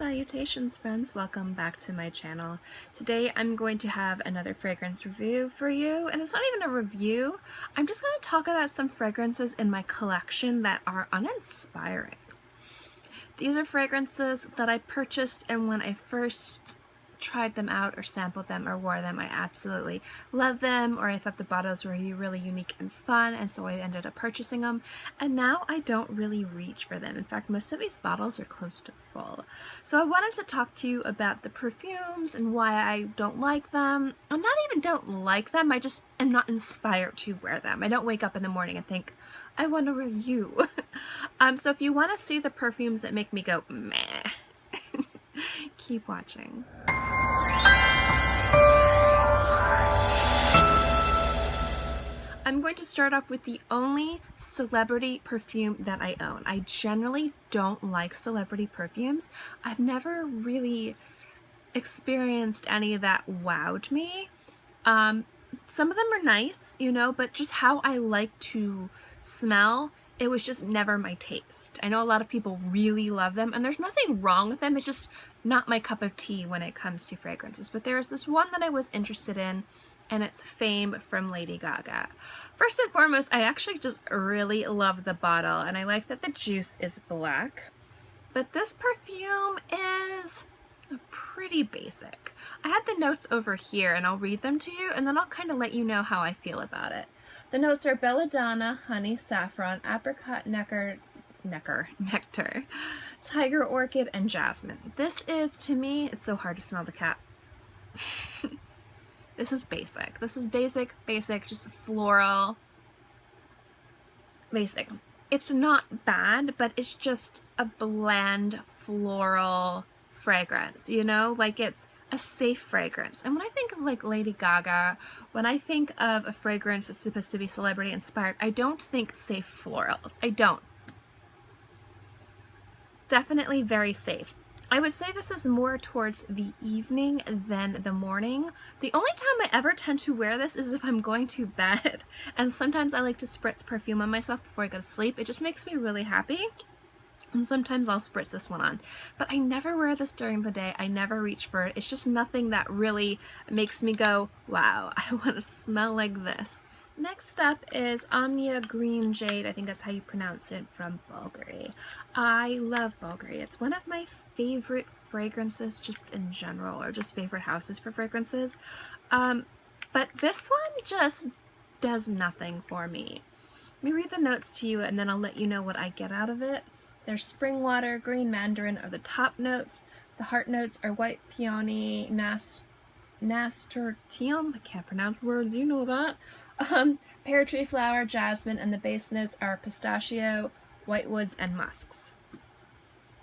Salutations friends, welcome back to my channel. Today I'm going to have another fragrance review for you, and it's not even a review. I'm just going to talk about some fragrances in my collection that are uninspiring. These are fragrances that I purchased, and when I first tried them out or sampled them or wore them, I absolutely loved them, or I thought the bottles were really unique and fun, and so I ended up purchasing them, and now I don't really reach for them. In fact, most of these bottles are close to full. So I wanted to talk to you about the perfumes and why I don't like them. I'm not even don't like them, I just am not inspired to wear them. I don't wake up in the morning and think, I want to review. So if you want to see the perfumes that make me go meh, keep watching. I'm going to start off with the only celebrity perfume that I own. I generally don't like celebrity perfumes. I've never really experienced any that wowed me. Some of them are nice, you know, but just how I like to smell, it was just never my taste. I know a lot of people really love them, and there's nothing wrong with them. It's just not my cup of tea when it comes to fragrances. But there's this one that I was interested in, and it's Fame from Lady Gaga. First and foremost, I actually just really love the bottle, and I like that the juice is black. But this perfume is pretty basic. I have the notes over here, and I'll read them to you, and then I'll kind of let you know how I feel about it. The notes are belladonna, honey, saffron, apricot, nectar, tiger orchid, and jasmine. This is, to me, it's so hard to smell the cap. This is basic. This is basic, just floral. Basic. It's not bad, but it's just a bland floral fragrance, you know? Like, it's a safe fragrance. And when I think of like Lady Gaga, when I think of a fragrance that's supposed to be celebrity inspired, I don't think safe florals. I don't. Definitely very safe. I would say this is more towards the evening than the morning. The only time I ever tend to wear this is if I'm going to bed, and sometimes I like to spritz perfume on myself before I go to sleep. It just makes me really happy, and sometimes I'll spritz this one on. But I never wear this during the day. I never reach for it. It's just nothing that really makes me go, wow, I want to smell like this. Next up is Omnia Green Jade. I think that's how you pronounce it, from Bulgari. I love Bulgari. It's one of my favorite fragrances just in general, or just favorite houses for fragrances. But this one just does nothing for me. Let me read the notes to you, and then I'll let you know what I get out of it. There's spring water, green mandarin are the top notes. The heart notes are white peony, nasturtium, I can't pronounce words, you know that. Pear tree flower, jasmine, and the base notes are pistachio, whitewoods, and musks.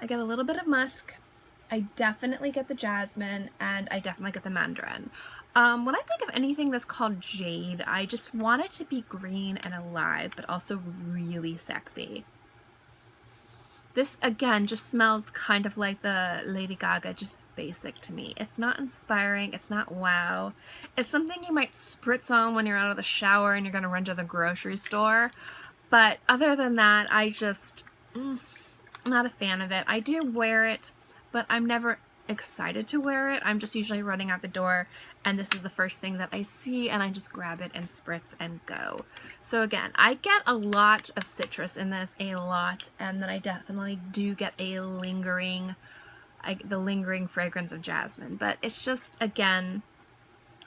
I get a little bit of musk. I definitely get the jasmine, and I definitely get the mandarin. When I think of anything that's called Jade, I just want it to be green and alive, but also really sexy. This, again, just smells kind of like the Lady Gaga, just basic to me. It's not inspiring, it's not wow. It's something you might spritz on when you're out of the shower and you're gonna run to the grocery store. But other than that, I just, I'm not a fan of it. I do wear it, but I'm never excited to wear it. I'm just usually running out the door, and this is the first thing that I see, and I just grab it and spritz and go. So again, I get a lot of citrus in this, a lot, and then I definitely do get a lingering, the lingering fragrance of jasmine. But it's just, again,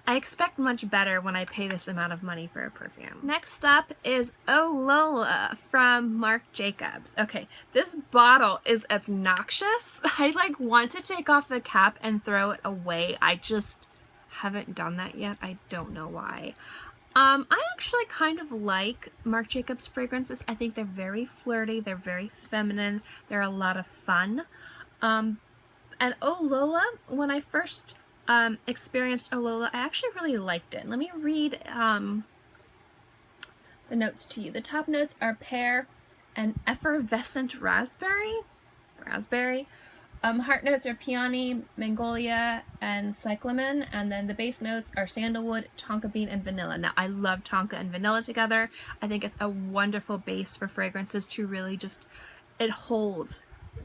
I expect much better when I pay this amount of money for a perfume. Next up is Oh Lola from Marc Jacobs. Okay, this bottle is obnoxious. I like want to take off the cap and throw it away. I just haven't done that yet. I don't know why. I actually kind of like Marc Jacobs fragrances. I think they're very flirty, they're very feminine, they're a lot of fun. And Oh Lola, when I first experienced Oh Lola, I actually really liked it. Let me read the notes to you. The top notes are pear and effervescent raspberry. Heart notes are peony, magnolia, and cyclamen, and then the base notes are sandalwood, tonka bean, and vanilla. Now, I love tonka and vanilla together. I think it's a wonderful base for fragrances to really just, it holds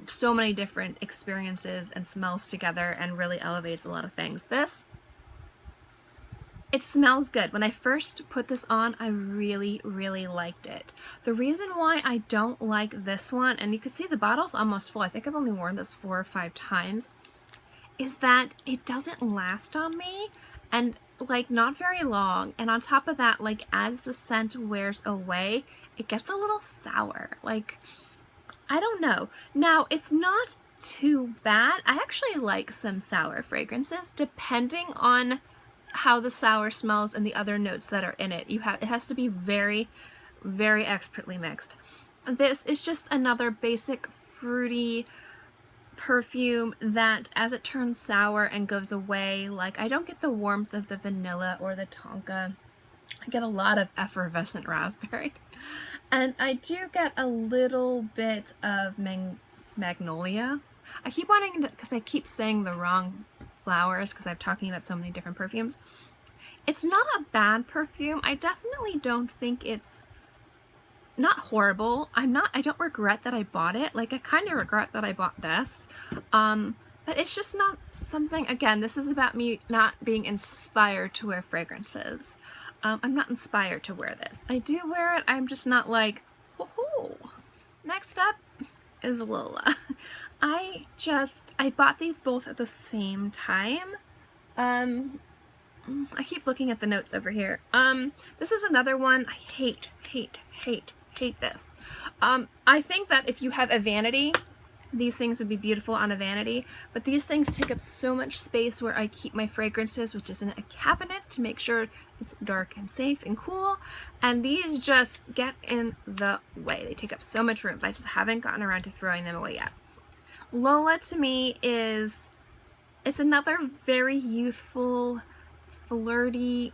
so many different experiences and smells together and really elevates a lot of things. This, it smells good. When I first put this on, I really, really liked it. The reason why I don't like this one, and you can see the bottle's almost full, I think I've only worn this 4 or 5 times, is that it doesn't last on me, and like not very long. And on top of that, like as the scent wears away, it gets a little sour. Like, I don't know. Now, it's not too bad. I actually like some sour fragrances depending on how the sour smells and the other notes that are in it. It has to be very, very expertly mixed. This is just another basic fruity perfume that, as it turns sour and goes away, like I don't get the warmth of the vanilla or the tonka. I get a lot of effervescent raspberry. And I do get a little bit of magnolia. I keep wanting to, because I keep saying the wrong flowers because I'm talking about so many different perfumes. It's not a bad perfume. I definitely don't think it's not horrible. I don't regret that I bought it. Like, I kind of regret that I bought this. But it's just not something, again, this is about me not being inspired to wear fragrances. I'm not inspired to wear this. I do wear it, I'm just not like, ho-ho. Next up is Lola. I bought these both at the same time. I keep looking at the notes over here. This is another one. I hate this. I think that if you have a vanity, these things would be beautiful on a vanity, but these things take up so much space where I keep my fragrances, which is in a cabinet to make sure it's dark and safe and cool, and these just get in the way. They take up so much room, but I just haven't gotten around to throwing them away yet. Lola to me it's another very youthful, flirty,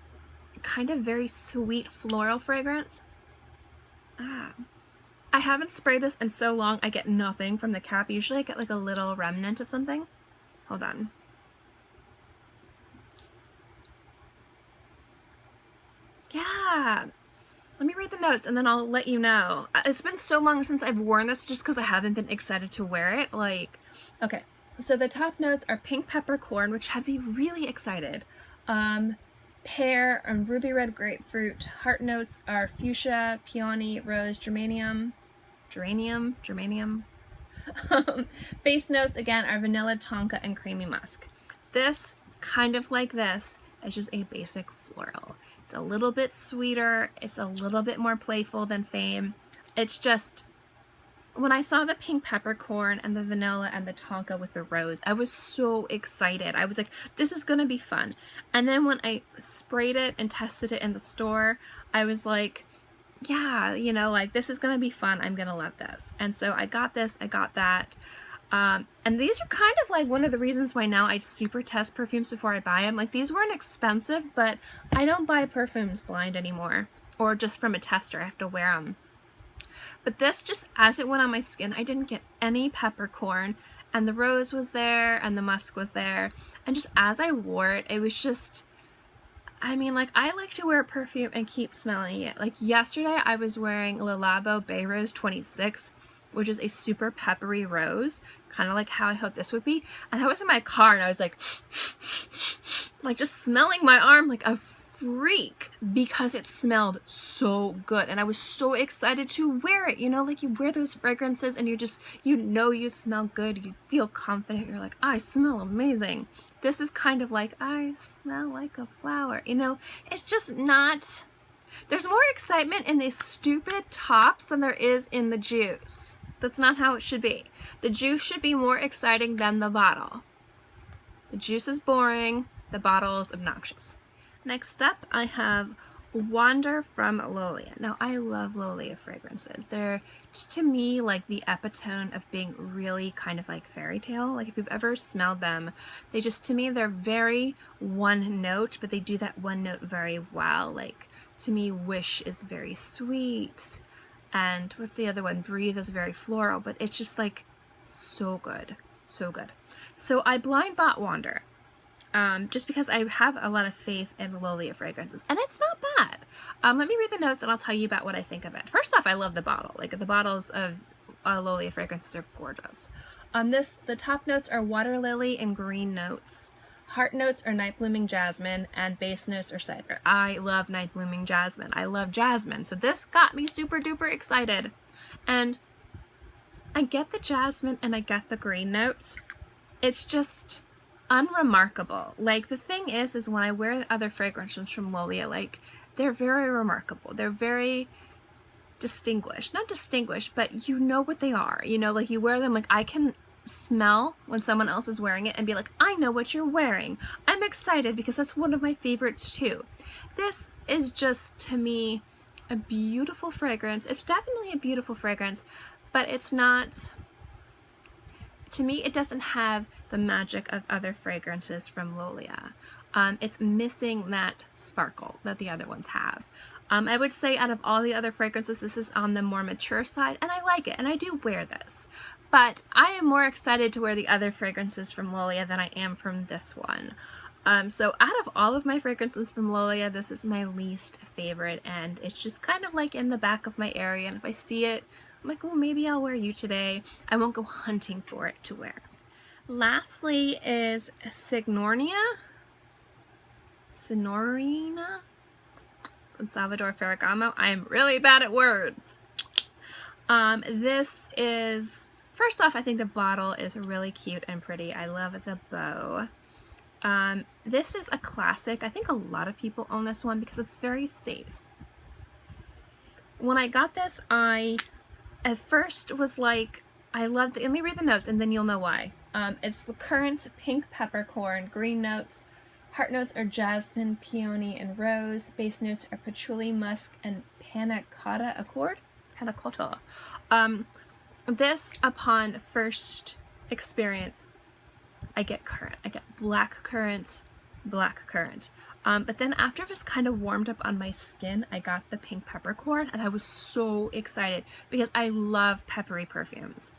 kind of very sweet floral fragrance. I haven't sprayed this in so long, I get nothing from the cap. Usually I get like a little remnant of something. Hold on. Yeah. Let me read the notes and then I'll let you know. It's been so long since I've worn this just because I haven't been excited to wear it. Like, okay. So the top notes are pink peppercorn, which have me really excited. Pear and ruby red grapefruit. Heart notes are fuchsia, peony, rose, geranium. Base notes again are vanilla, tonka, and creamy musk. This, kind of like this, is just a basic floral. It's a little bit sweeter, it's a little bit more playful than Fame. It's just, when I saw the pink peppercorn and the vanilla and the tonka with the rose, I was so excited. I was like, this is gonna be fun. And then when I sprayed it and tested it in the store, I was like, yeah, you know, like, this is gonna be fun. I'm gonna love this. And so I got this, I got that. And these are kind of like one of the reasons why now I super test perfumes before I buy them. Like, these weren't expensive, but I don't buy perfumes blind anymore, or just from a tester. I have to wear them. But this, just as it went on my skin, I didn't get any peppercorn, and the rose was there and the musk was there. And just as I wore it, it was just, I mean, like, I like to wear a perfume and keep smelling it. Like, yesterday I was wearing Le Labo Bay Rose 26, which is a super peppery rose, kind of like how I hope this would be. And I was in my car and I was like just smelling my arm like a freak because it smelled so good. And I was so excited to wear it. You know, like, you wear those fragrances and you're just, you know, you smell good. You feel confident. You're like, I smell amazing. This is kind of like, I smell like a flower. You know, it's just not, there's more excitement in these stupid tops than there is in the juice. That's not how it should be. The juice should be more exciting than the bottle. The juice is boring, the bottle is obnoxious. Next up, I have Wander from Lola. Now, I love Lola fragrances. They're just, to me, like the epitome of being really kind of like fairy tale. Like, if you've ever smelled them, they just, to me, they're very one note, but they do that one note very well. Like, to me, Wish is very sweet, and what's the other one? Breathe is very floral, but it's just like so good, so good. So I blind bought Wander. Just because I have a lot of faith in Lola fragrances, and it's not bad. Let me read the notes and I'll tell you about what I think of it. First off, I love the bottle. Like, the bottles of Lola fragrances are gorgeous. The top notes are water lily and green notes. Heart notes are night blooming jasmine, and base notes are cider. I love night blooming jasmine. I love jasmine, so this got me super duper excited. And I get the jasmine and I get the green notes. It's just unremarkable. Like, the thing is when I wear other fragrances from Lola, like, they're very remarkable. They're very distinguished. Not distinguished, but you know what they are. You know, like, you wear them, like, I can smell when someone else is wearing it and be like, I know what you're wearing. I'm excited because that's one of my favorites too. This is just, to me, a beautiful fragrance. It's definitely a beautiful fragrance, but it's not, to me, it doesn't have the magic of other fragrances from Lola. It's missing that sparkle that the other ones have. I would say out of all the other fragrances, this is on the more mature side, and I like it, and I do wear this. But I am more excited to wear the other fragrances from Lola than I am from this one. So out of all of my fragrances from Lola, this is my least favorite, and it's just kind of like in the back of my area, and if I see it, I'm like, oh, maybe I'll wear you today. I won't go hunting for it to wear. Lastly is Signorina from Salvador Ferragamo. I am really bad at words. This is, first off, I think the bottle is really cute and pretty. I love the bow. This is a classic. I think a lot of people own this one because it's very safe. When I got this, I at first was like, I love let me read the notes and then you'll know why. It's the currant, pink peppercorn, green notes. Heart notes are jasmine, peony, and rose. Base notes are patchouli, musk, and panna cotta accord. Panna cotta. This, upon first experience, I get currant. I get black currant, black currant. But then after it was kind of warmed up on my skin, I got the pink peppercorn, and I was so excited because I love peppery perfumes.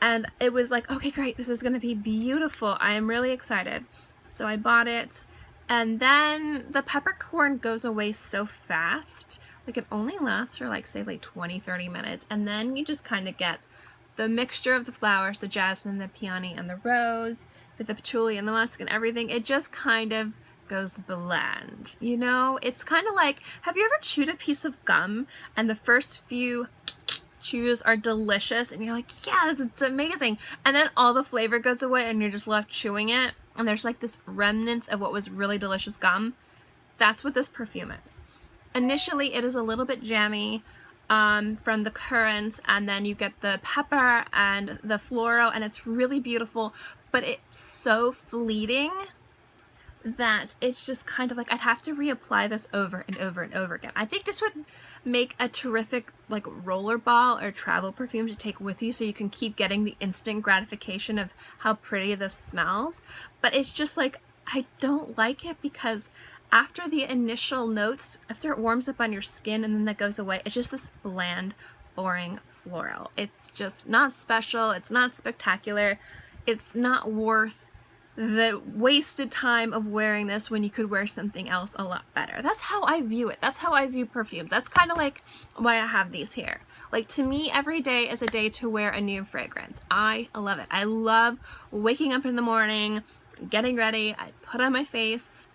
And it was like, okay, great, this is going to be beautiful. I am really excited. So I bought it, and then the peppercorn goes away so fast. Like, it only lasts for, like, say, like 20-30 minutes, and then you just kind of get the mixture of the flowers, the jasmine, the peony, and the rose, with the patchouli and the musk and everything. It just kind of goes bland, you know? It's kind of like, have you ever chewed a piece of gum, and the first few chews are delicious, and you're like, yeah, this is amazing, and then all the flavor goes away, and you're just left chewing it, and there's like this remnants of what was really delicious gum? That's what this perfume is. Initially, it is a little bit jammy from the currants, and then you get the pepper and the floral, and it's really beautiful, but it's so fleeting that it's just kind of like, I'd have to reapply this over and over and over again. I think this would make a terrific like roller ball or travel perfume to take with you, so you can keep getting the instant gratification of how pretty this smells. But it's just like, I don't like it because after the initial notes, after it warms up on your skin and then that goes away, it's just this bland, boring floral. It's just not special. It's not spectacular. It's not worth the wasted time of wearing this when you could wear something else a lot better. That's how I view it. That's how I view perfumes. That's kind of like why I have these here. Like, to me, every day is a day to wear a new fragrance. I love it. I love waking up in the morning, getting ready, I put on my face,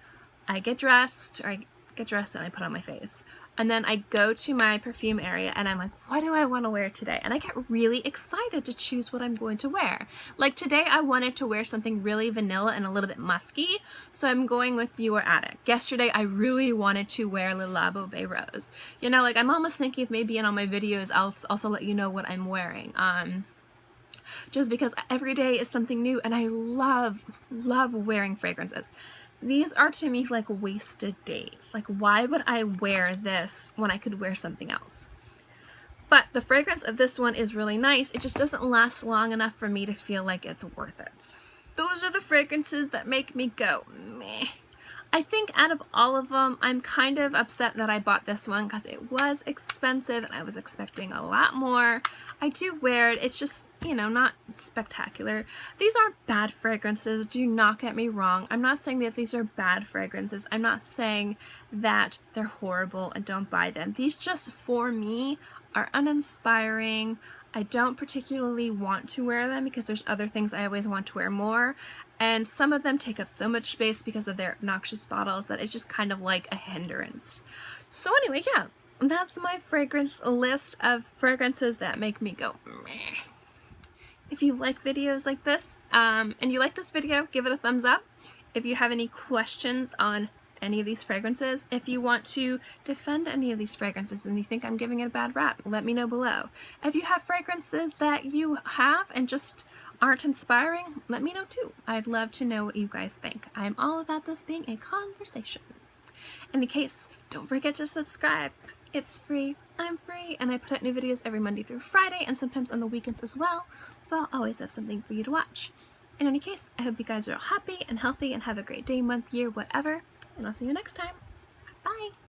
I get dressed, or I get dressed and I put on my face. And then I go to my perfume area and I'm like, what do I want to wear today? And I get really excited to choose what I'm going to wear. Like today I wanted to wear something really vanilla and a little bit musky, so I'm going with You Are Addict. Yesterday I really wanted to wear Le Labo Bay Rose. You know, like I'm almost thinking if maybe in all my videos I'll also let you know what I'm wearing. Just because every day is something new and I love wearing fragrances. These are to me like wasted days. Like, why would I wear this when I could wear something else? But the fragrance of this one is really nice. It just doesn't last long enough for me to feel like it's worth it. Those are the fragrances that make me go, meh. I think out of all of them, I'm kind of upset that I bought this one because it was expensive and I was expecting a lot more. I do wear it. It's just, you know, not spectacular. These aren't bad fragrances. Do not get me wrong. I'm not saying that these are bad fragrances. I'm not saying that they're horrible and don't buy them. These just, for me, are uninspiring. I don't particularly want to wear them because there's other things I always want to wear more, and some of them take up so much space because of their obnoxious bottles that it's just kind of like a hindrance. So anyway, yeah, that's my fragrance list of fragrances that make me go meh. If you like videos like this, and you like this video, give it a thumbs up. If you have any questions on any of these fragrances, if you want to defend any of these fragrances and you think I'm giving it a bad rap, let me know below. If you have fragrances that you have and just aren't inspiring, let me know too. I'd love to know what you guys think. I'm all about this being a conversation. In any case, don't forget to subscribe. It's free, I'm free, and I put out new videos every Monday through Friday and sometimes on the weekends as well, so I'll always have something for you to watch. In any case, I hope you guys are all happy and healthy and have a great day, month, year, whatever, and I'll see you next time.